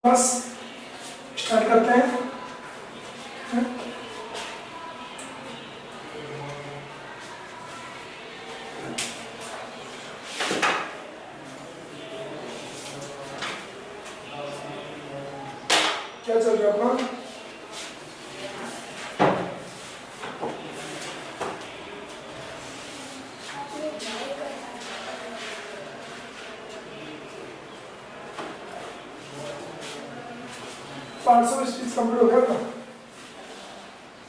बस स्टार्ट करते हैं। क्या चल रहा है अपना? 500 स्पीच कंप्लीट हो गया ना?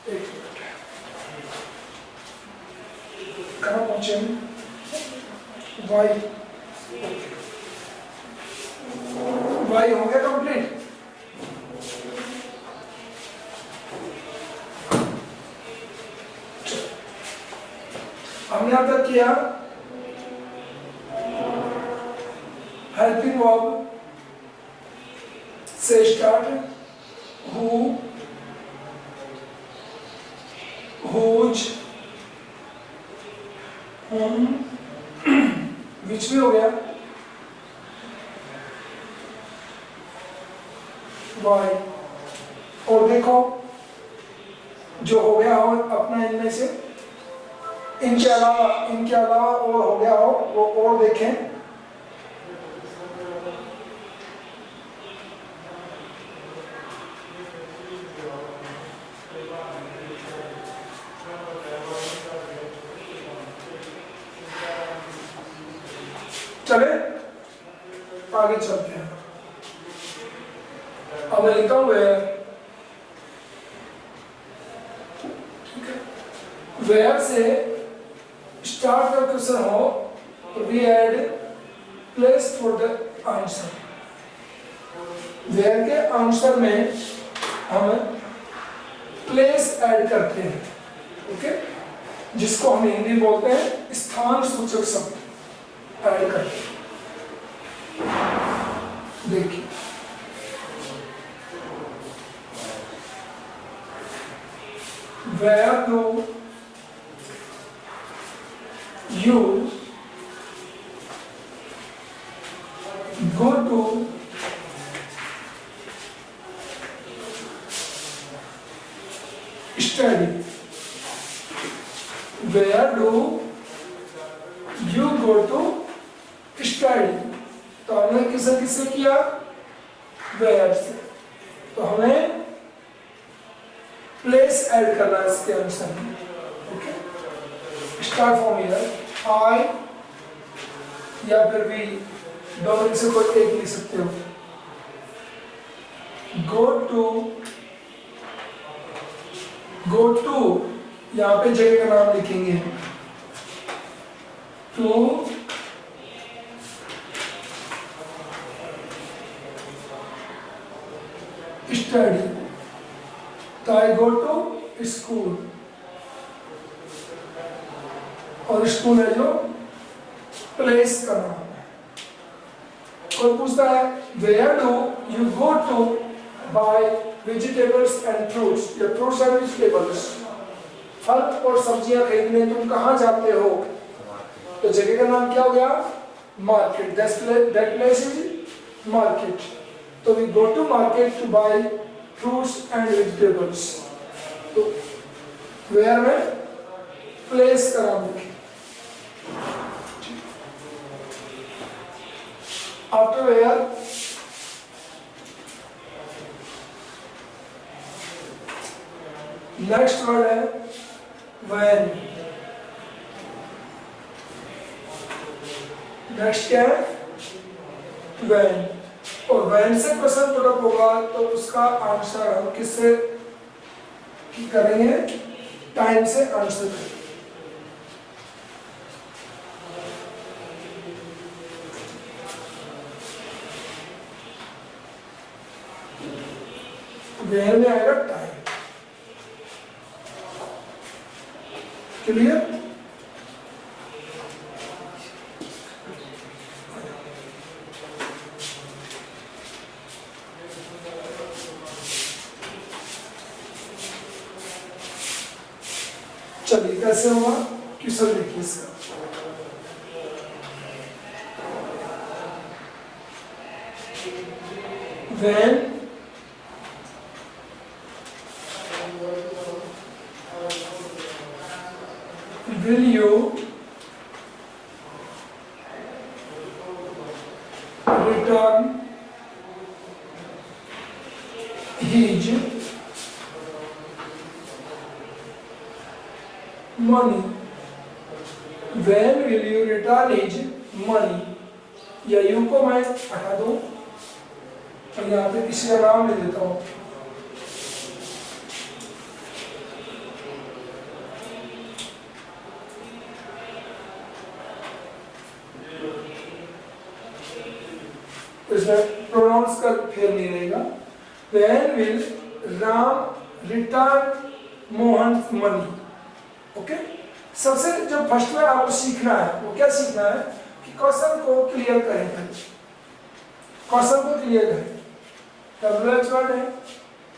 एक मिनट, कहाँ पहुंचे हम? वाई वाई हो गया कंप्लीट। हमने अब तक किया हेल्पिंग वर्ब से start, who, whose, whom, which भी हो गया, why। और देखो जो हो गया हो अपना इनमें से, इनके अलावा और हो गया हो वो और देखें। चले आगे चलते हैं। अब मैं लिखता हूं वेयर से स्टार्ट का क्वेश्चन हो तो we add place for the answer. Where के आंसर में हम प्लेस ऐड करते हैं, ओके, जिसको हम हिंदी बोलते हैं स्थान सूचक शब्द ऐड करते हैं। देखिए where do you go to study? Where do you go to study? तो हमने किससे किया? where से। तो हमें प्लेस ऐड करना है इसके आंसर में, ओके। स्टार्ट फ्रॉम हियर, आई या फिर वी, दोनों में से कोई एक लिख सकते हो। गो टू यहाँ पे जगह का नाम लिखेंगे, टू स्टडी। तो आई गो टू स्कूल, और स्कूल है जो प्लेस का नाम है। कोई पूछता है where do you go to buy vegetables and fruits, या फ्रूट्स एंड वेजिटेबल्स, फल और सब्जियां खरीदने तुम कहाँ जाते हो? तो जगह का नाम क्या हो गया? Market. That place is market. तो we go to market to buy fruits and vegetables। तो where में place का नाम लिखें। after where next word है when। next क्या है? when। और when से क्वेश्चन पुटअप होगा तो उसका आंसर हम किससे करेंगे? टाइम से आंसर करेंगे। वेयर में आएगा टाइम। क्लियर? चलिए कैसे हुआ क्वेश्चन देखिए इसका। when will you return his money? When will you return his money? या यू को मैं हटा दूं और यहाँ पे किसी का नाम ले देता हूँ। इसमें प्रोनाउंस का फेर नहीं रहेगा। When will Ram return Mohan's money? Okay, सबसे जो फर्स्ट में आपको सीखना है वो क्या सीखना है कि क्वेश्चन को क्लियर करें। क्वेश्चन को क्लियर करें। WH वर्ड है,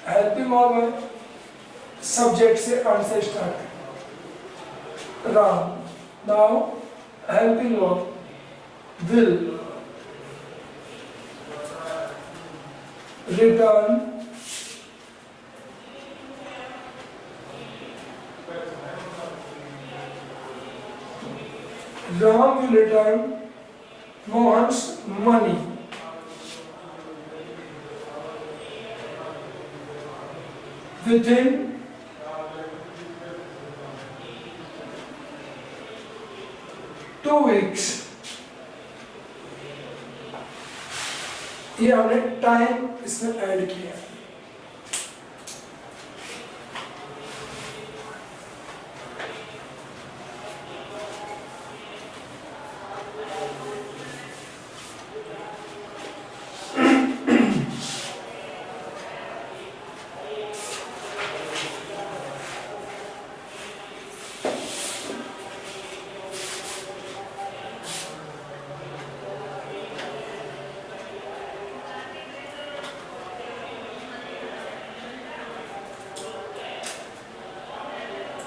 हेल्पिंग वर्ब है, सब्जेक्ट से आंसर स्टार्ट है। Ram, now helping verb will return Ram will return Mohan's money within 2 weeks। ये हमने टाइम इसमें ऐड किया।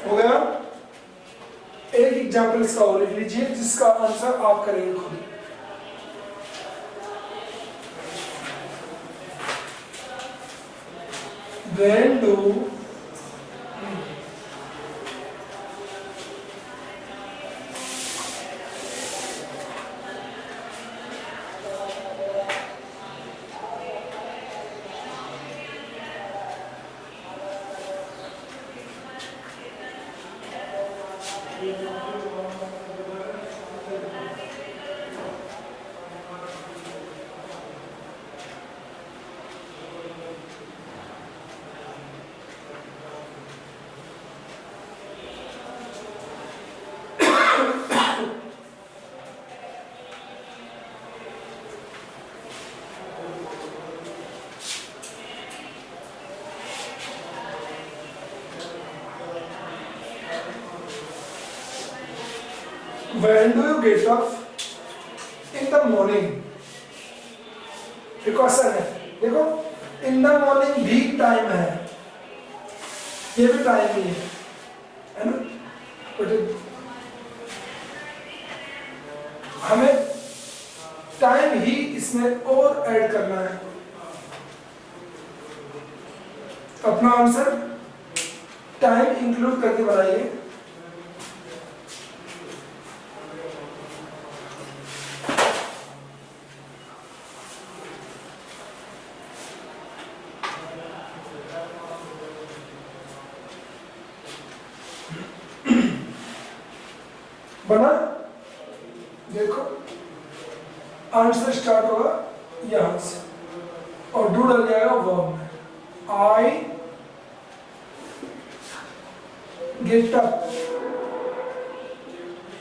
हो गया। एक एग्जाम्पल इसका और लिख लीजिए जिसका आंसर आप करेंगे खुद। When do When do you get up in the morning? Question है, देखो इन द मॉर्निंग भी टाइम है, ये भी टाइम ही है ना। बट हमें टाइम ही इसमें और ऐड करना है। अपना आंसर टाइम इंक्लूड करके बनाइए। बना, देखो आंसर स्टार्ट होगा यहां से और डू डल जाएगा वर्ब में। आई get up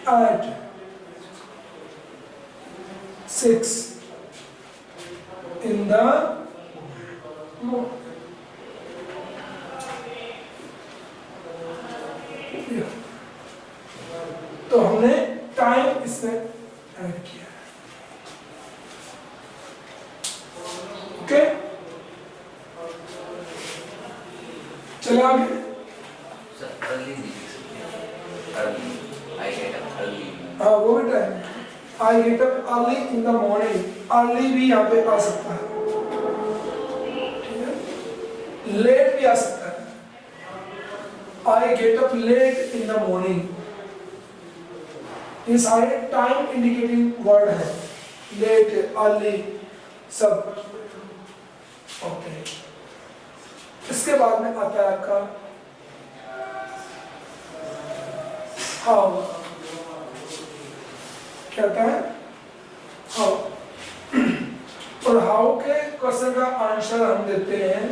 at 6 in the morning. तो हमने टाइम इसमें ऐड किया है। ओके, चले आगे। हाँ वो भी टाइम है। I get up early in the morning, early भी यहाँ पे आ सकता है। आ सकता है। I get up late in the morning, ये सारे टाइम इंडिकेटिंग वर्ड है, लेट, अर्ली, सब। ओके, इसके बाद में आता है आपका हाउ। क्या होता है? हाउ। और हाउ के क्वेश्चन का आंसर हम देते हैं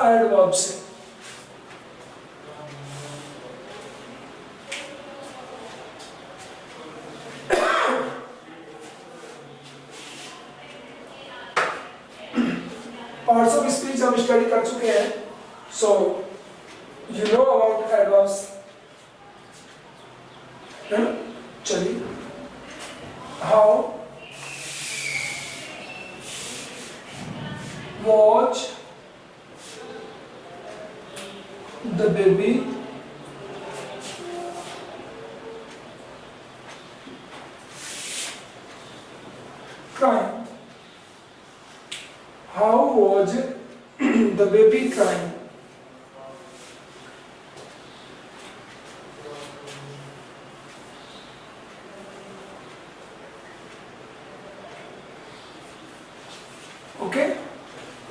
एडवर्ब से। पार्ट्स ऑफ स्पीच हम स्टडी कर चुके हैं, so you know about adverbs, है ना? चलिए, how watch the baby crying. How was the baby crying? Okay,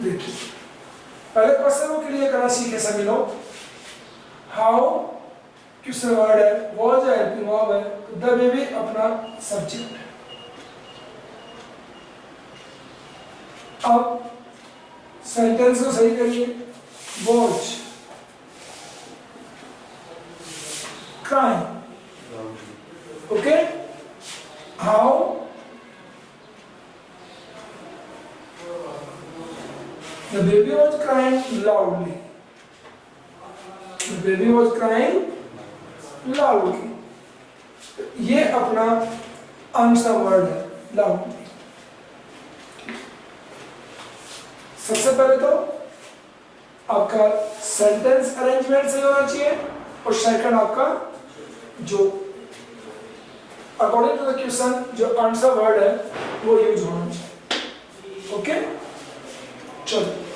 देखिए पहले क्वेश्चन को क्लियर करना सीखे सभी लोग। हाउ किस वर्ड है, वॉज है, हेल्पिंग वर्ब है, द बेबी अपना सब्जेक्ट है। अब सेंटेंस को सही करिए। Watch crying, okay. How the baby was crying loudly, the baby was crying loudly, ये अपना आंसर वर्ड है, लाउडली। सबसे पहले तो आपका सेंटेंस अरेंजमेंट सही होना चाहिए, और सेकंड आपका जो अकॉर्डिंग टू द क्वेश्चन जो आंसर वर्ड है वो यूज होना चाहिए। ओके, चलो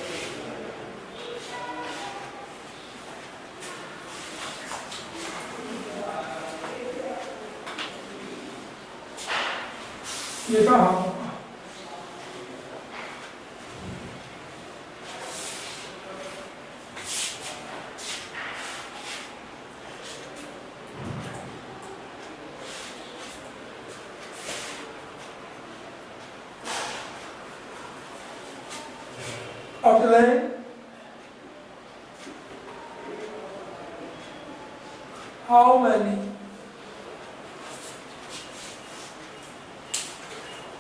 ये था हाँ। After that, how many?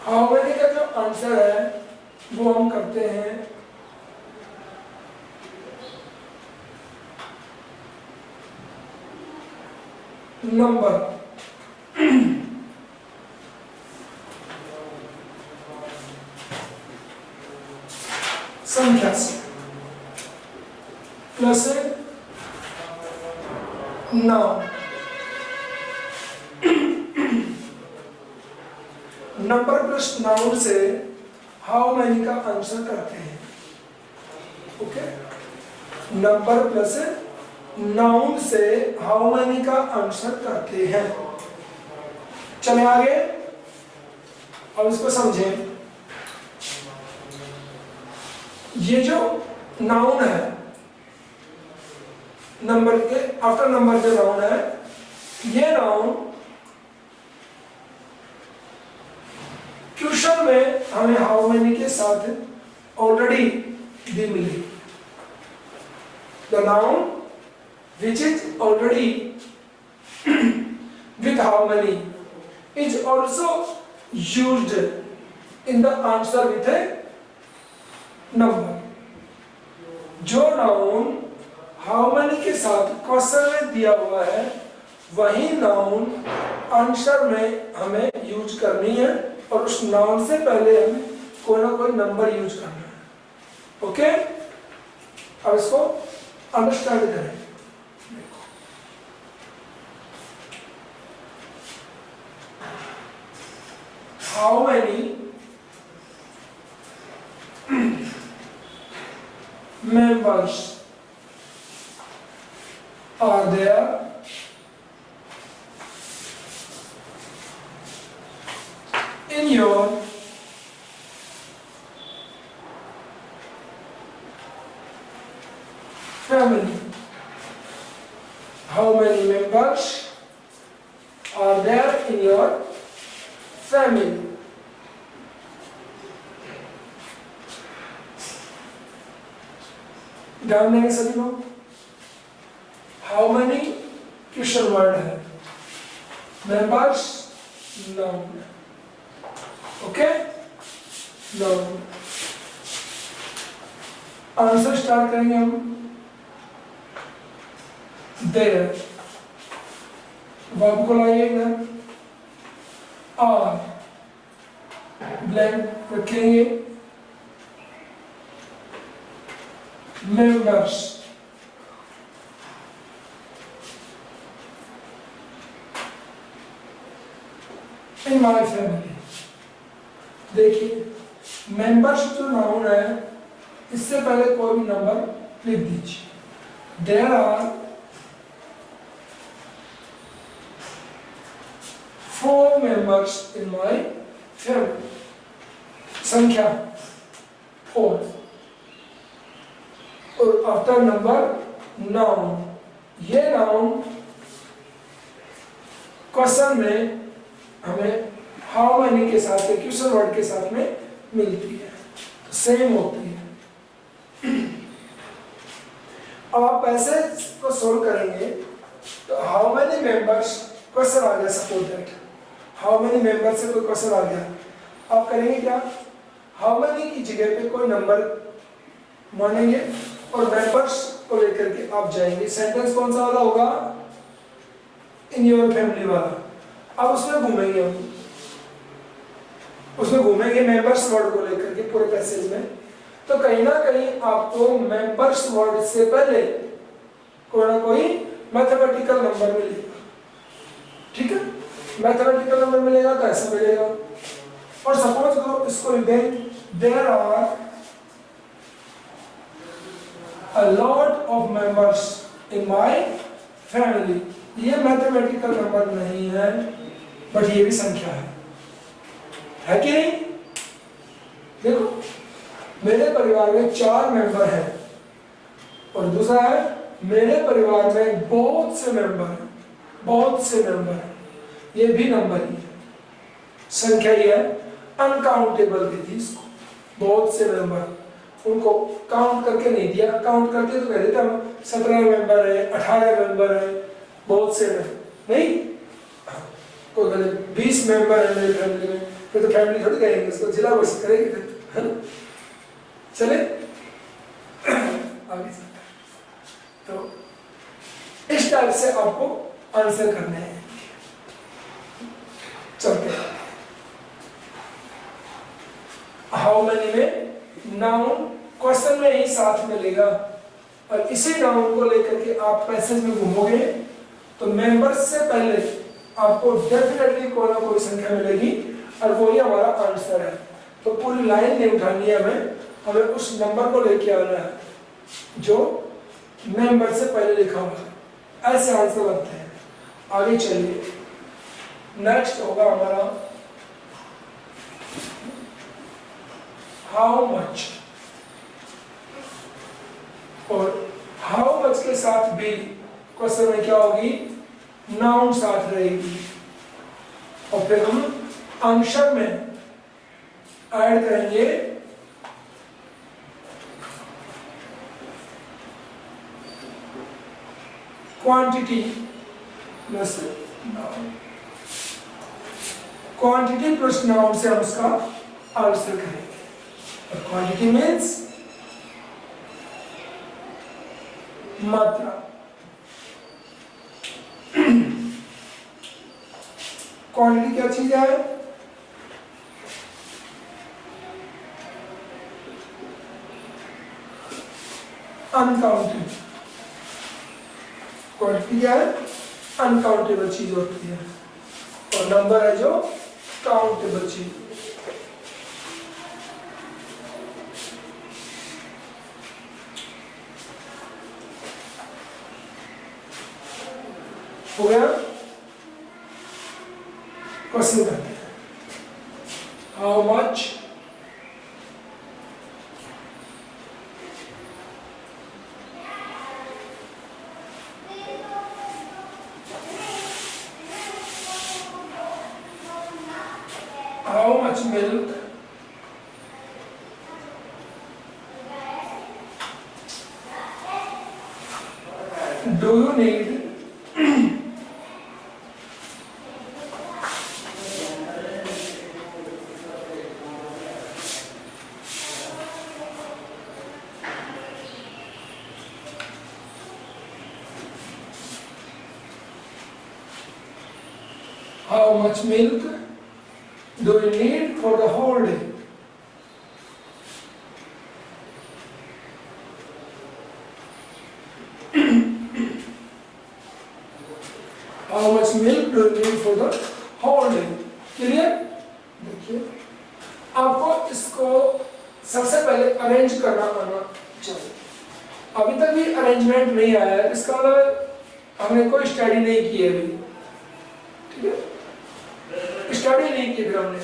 How many का जो आंसर है वो हम करते हैं नंबर, संख्या से, plus noun. Number plus noun से हाउ मैनी का आंसर करते हैं। ओके, नंबर प्लस नाउन से हाउ मैनी का आंसर करते हैं। चले आगे, अब इसको समझें। ये जो नाउन है, नंबर के आफ्टर नंबर जो नाउन है, ये नाउन क्वेश्चन में हमें हाउ मेनी के साथ ऑलरेडी दी मिली। The noun which is already with how many is also used in the answer with a number. जो नाउन हाउ मेनी के साथ क्वेश्चन में दिया हुआ है वही नाउन आंसर में हमें यूज करनी है, और उस नाउन से पहले हमें कोई ना कोई नंबर यूज करना है। ओके, अब इसको अंडरस्टैंड करें। How many members are there in your family? How many members are there in your family? ध्यान देंगे सभी लोग। हाउ मेनी क्वेश्चन वर्ड है, members noun, okay noun. Answer start करेंगे हम। देयर वर्ब को लाइएगा, आर ब्लैंक रखेंगे, members in my family। देखिए मेंबर्स जो नाउन है इससे पहले कोई भी नंबर लिख दीजिए। There are 4 members in my family, संख्या 4। और आफ्टर नंबर नाउन, ये नाउन क्वेश्चन में हमें हाउ मेनी के साथ में, क्वेश्चन वर्ड के साथ में मिलती है, तो सेम होती है। अब आप ऐसे को सोल्व करेंगे तो हाउ मेनी मेंबर्स क्वेश्चन आ गया, suppose that how many members से कोई क्वेश्चन आ गया, आप करेंगे क्या, हाउ मेनी की जगह पे कोई नंबर मानेंगे और मेंबर्स को लेकर के आप जाएंगे। सेंटेंस कौन सा वाला होगा, इन योर फैमिली वाला। अब उसमें घूमेंगे हम, उसमें घूमेंगे मेंबर्स वर्ड को लेकर के पूरे पैसेज में। तो कहीं ना कहीं आपको मेंबर्स वर्ड से पहले कोई ना कोई मैथमेटिकल नंबर मिलेगा, ठीक है। मैथमेटिकल नंबर मिलेगा तो ऐसा मिलेगा। और सपोज करो इसको लिख दें, there are a lot of members in my family। ये मैथमेटिकल नंबर नहीं है बट ये भी संख्या है कि नहीं। देखो मेरे परिवार में 4 मेंबर हैं और दूसरा है मेरे परिवार में बहुत से मेंबर हैं, बहुत से मेंबर हैं, ये भी नंबर ही है, संख्या ही है। अनकाउंटेबल दी थी इसको, बहुत से मेंबर, उनको काउंट करके नहीं दिया। काउंट करके तो कह देते हम 17 मेंबर है, 18 मेंबर है, बहुत से नहीं। कोई कहते 20 मेंबर है मेरी फैमिली में, फिर तो फैमिली थोड़ी कहेंगे उसको, जिला बस करेंगे फिर, चले आगे चलते। तो इस टाइप से आपको आंसर करने हैं। चलते हाउ मेनी में नाउन क्वेश्चन में ही साथ मिलेगा और इसी नाउन को लेकर के आप पैसेज में घूमोगे तो मेंबर्स से पहले आपको डेफिनेटली कोई ना कोई संख्या मिलेगी और वही हमारा आंसर है। तो पूरी लाइन नहीं उठानी है हमें उस नंबर को लेके आना है जो मेंबर से पहले लिखा हुआ है। ऐसे आंसर बनते हैं। आगे चलिए, नेक्स्ट होगा हमारा हाउ मच। और हाउ मच के साथ भी क्वेश्चन में क्या होगी, नाउन साथ रहेगी और फिर हम आंसर में ऐड करेंगे quantity plus noun. Quantity plus noun से हम उसका आंसर करेंगे। और क्वांटिटी मीन्स मात्रा। क्वांटिटी क्या चीज है, अनकाउंटेबल। क्वांटिटी क्या है, अनकाउंटेबल चीज होती है और नंबर है जो काउंटेबल चीज। हो गया? क्वेश्चन करते हैं, how much milk do you need how much milk do you need for the whole day? How much milk do you need for the whole day? Clear? देखिए, आपको इसको सबसे पहले अरेंज करना आना चाहिए। अभी तक भी अरेंजमेंट नहीं आया है, इसका मतलब हमने कोई स्टडी नहीं की है अभी, ठीक है? स्टडी नहीं की फिर हमने,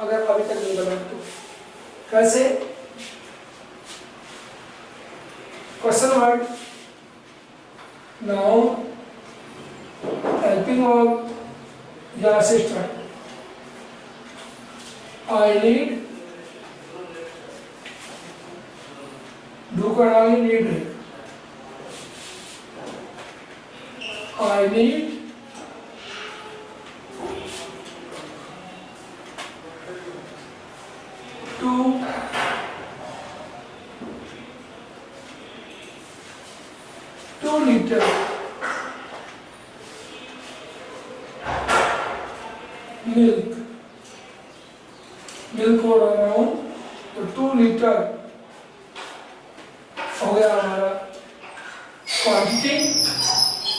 अगर अभी तक नहीं बना तो कैसे? Question word, noun, helping verb या असिस्टेंट। आई नीड, डू का नाम ही नीड है। I need two litre milk, milk हो रहा हूं तो 2 लीटर हो गया हमारा क्वांटिटी,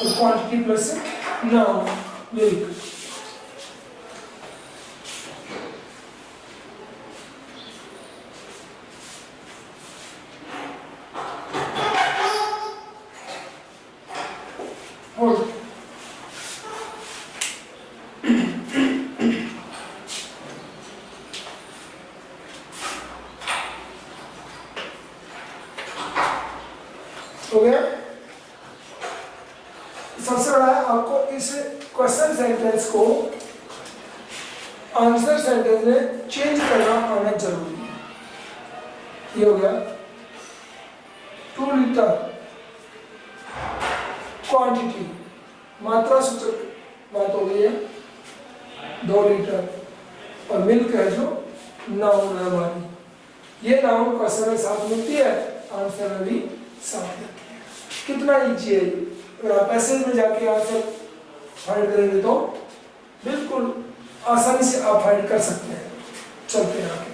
और क्वांटिटी प्लस नाउन मिल्क। हो गया? सबसे बड़ा है आपको इस क्वेश्चन सेंटेंस को आंसर सेंटेंस में चेंज करना आना जरूरी है। ये हो गया 2 लीटर क्वांटिटी, मात्रा सूचक बात हो गई है, 2 लीटर, और मिल्क है जो नाउन है हमारी। ये नाउन क्वेश्चन में साथ मिलती है, आंसर में भी साथ मिलती है। कितना ईजी है ये, अगर आप पैसेज में जाके आंसर फाइंड करेंगे तो बिल्कुल आसानी से आप फाइंड कर सकते हैं। चलते हैं आगे।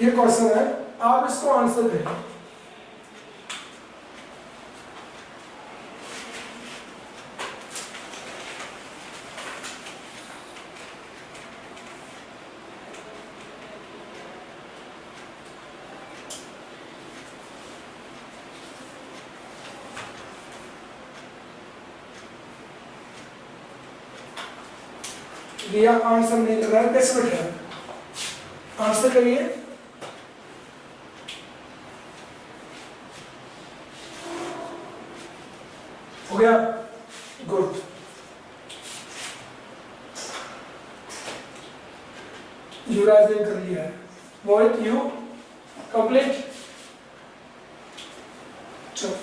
ये क्वेश्चन है, आप इसको आंसर दें। दिया आंसर नहीं लग रहा है, 10 मिनट है, आंसर करिए। हो गया, गुड। युवराज ने कर लिया है। मोहित, यू कंप्लीट। चलो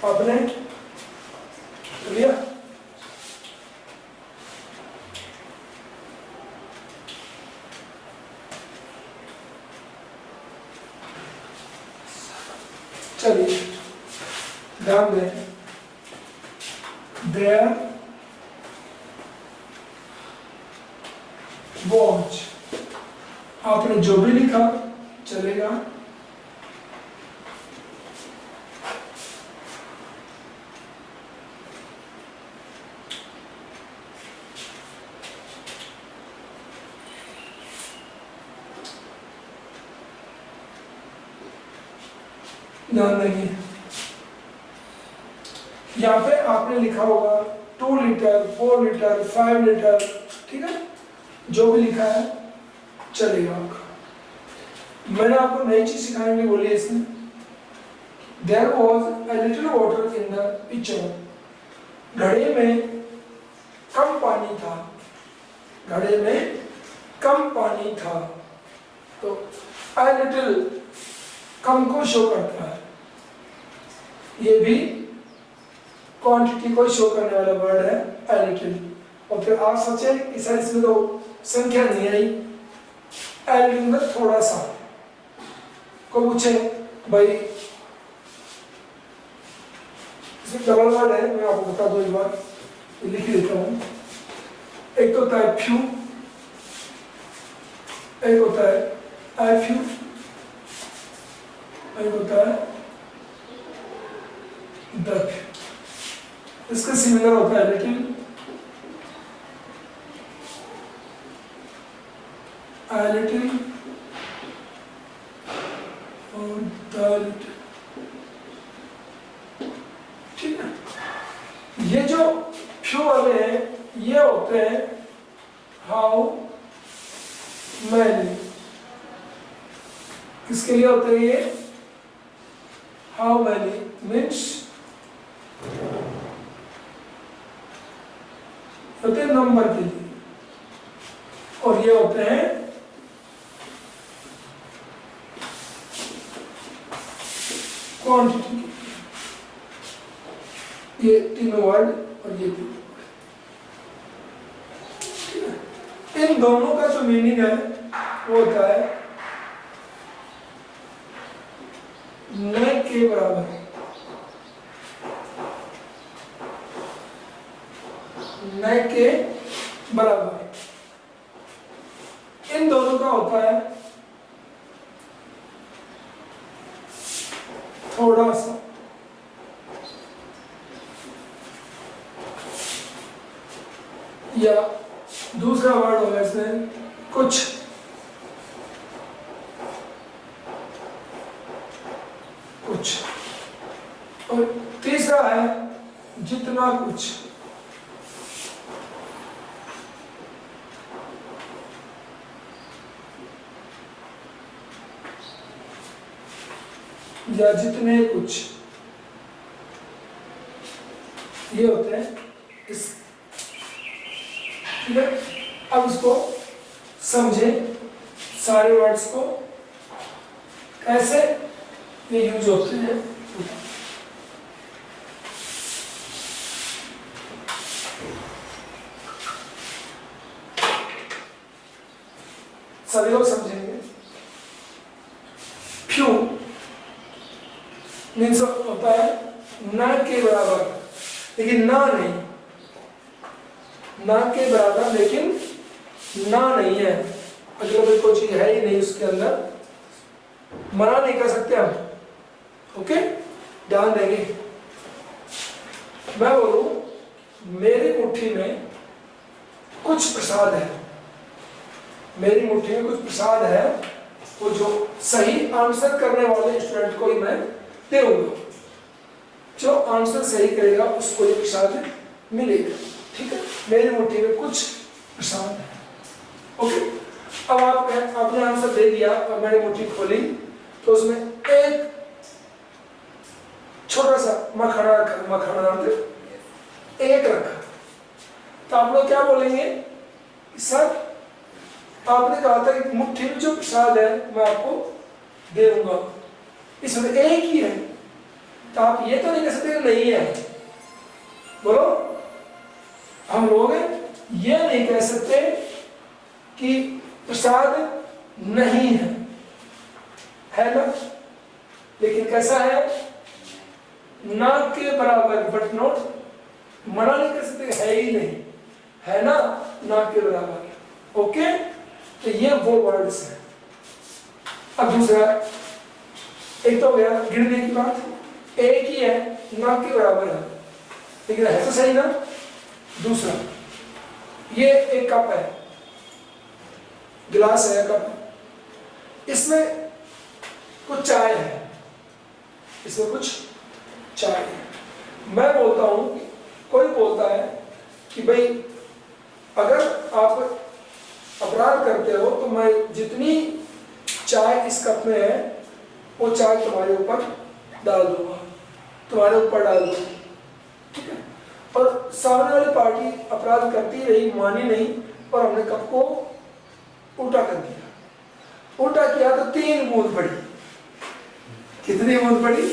आपने कर लिया। चलिए ध्यान दें, देयर वॉच, आपने जो भी लिखा चलेगा। ध्यान देंगे, यहाँ पे आपने लिखा होगा 2 लीटर, 4 लीटर, 5 लीटर, ठीक है, जो भी लिखा है चलेगा आपका। मैंने आपको नई चीज सिखाने के लिए बोली है इसमें। There was a little water in the pitcher. घड़े में कम पानी था, घड़े में कम पानी था। तो a little कम को शो करता है, ये भी क्वांटिटी को शो करने वाला वर्ड है a little। और फिर आप सोचे कि सर इसमें तो संख्या नहीं आई, a little में थोड़ा सा। को पूछे भाई इसमें डबल वर्ड है, मैं आपको बता दूं एक बार, लिख देता हूँ। एक तो होता है फ्यू, एक होता है आई फ्यू, एक होता है द फ्यू। इसका सिमिलर होता है लिटिल, आई लिटिल और द लिटिल, ठीक है। ये जो फ्यू वाले हैं ये होते हैं हाउ मैनी, किसके लिए होते हैं ये? हाउ मैनी मीन्स होते हैं नंबर के लिए, और ये होते हैं क्वांटिटी। ये तीनों वर्ड और ये तीनों वर्ड, इन दोनों का जो मीनिंग है वो होता है न के बराबर, न के बराबर। इन दोनों का होता है थोड़ा सा, या दूसरा वर्ड होगा इसमें कुछ। कुछ, और तीसरा है जितना कुछ। या जितने कुछ, ये होते हैं इस, ठीक है। अब इसको समझे सारे वर्ड्स को कैसे ये यूज होते हैं। सभी लोग समझेंगे। फ्यू मीन्स होता है ना के बराबर, लेकिन ना नहीं, ना के बराबर लेकिन ना नहीं है। अगर कोई चीज है ही नहीं उसके अंदर, मना नहीं कर सकते हम। ओके, ध्यान देंगे। मैं बोलूं मेरी मुट्ठी में कुछ प्रसाद है, मेरी मुट्ठी में कुछ प्रसाद है, वो जो सही आंसर करने वाले स्टूडेंट को ही मैं दूंगा। जो आंसर सही करेगा उसको ये प्रसाद मिलेगा, ठीक है, मेरी मुट्ठी में कुछ प्रसाद है। ओके, अब आपने आंसर दे दिया और मैंने मुट्ठी खोली तो उसमें एक छोटा सा मखाना रखा, मखाना एक रखा, तो आप लोग क्या बोलेंगे? सर आपने कहा था कि मुट्ठी में जो प्रसाद है मैं आपको दे दूंगा, इसमें एक ही है, तो आप ये तो नहीं कह सकते नहीं है। बोलो, हम लोग ये नहीं कह सकते कि प्रसाद नहीं है ना, लेकिन कैसा है? ना के बराबर, बट नॉट, मना नहीं कर सकते है ही नहीं, है ना, ना के बराबर। ओके, तो ये वो वर्ड्स हैं। अब दूसरा, एक तो हो गया गिनने की बात, एक ही है, ना के बराबर है, लेकिन है तो सही ना। दूसरा, ये एक कप है, गिलास है, कप, इसमें कुछ चाय है, इसमें कुछ चाय है। मैं बोलता हूं, कोई बोलता है कि भाई अगर आप अपराध करते हो तो मैं जितनी चाय इस कप में है वो चाय तुम्हारे ऊपर डाल दूंगा, तुम्हारे ऊपर डाल दूंगा, ठीक है। और सामने वाली पार्टी अपराध करती रही, मानी नहीं, और हमने कप को उल्टा कर दिया। उल्टा किया तो 3 बूंद पड़ी। कितनी बूंद पड़ी?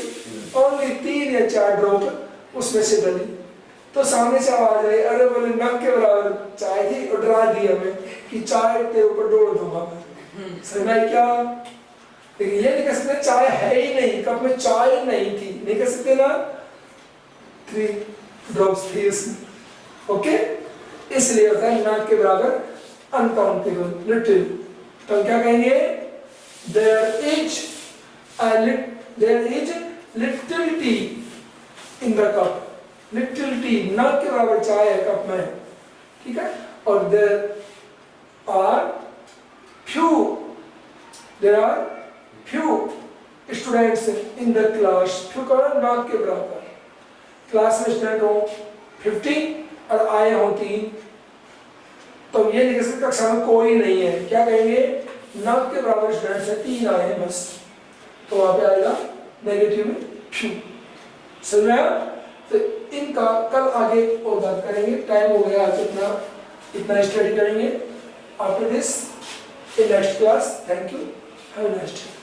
ओनली 3 या 4 ड्रॉप उसमें से डली। तो सामने से आवाज आई, अरे बोले नक के बराबर चाय थी, और डरा दी हमें कि चाय तेरे ऊपर डोल दूंगा मैं। समझ आई क्या? लेकिन ये नहीं कह सकते चाय है ही नहीं, कप में चाय नहीं थी, नहीं कह सकते ना, 3 ड्रॉप्स थी उसमें। ओके, इसलिए होता है नाक के बराबर अनकाउंटेबल, लिटिल। तो हम क्या कहेंगे? There is little tea in the cup. Little tea, नाक के बराबर चाय है कप में, ठीक है। और there are few students in the class, few का नाक के बराबर, क्लास में स्टूडेंट हो 50 और आए हो 3, तो ये नहीं कह सकते कक्षा में कोई नहीं है, क्या कहेंगे? नाक के बराबर स्टूडेंट्स है, 3 आए हैं बस, तो वहां पे आएगा नेगेटिव में few। समझ में आया? तो इनका कल आगे और बात करेंगे, टाइम हो गया आज, इतना स्टडी करेंगे। After this in next class, thank you, have a nice day.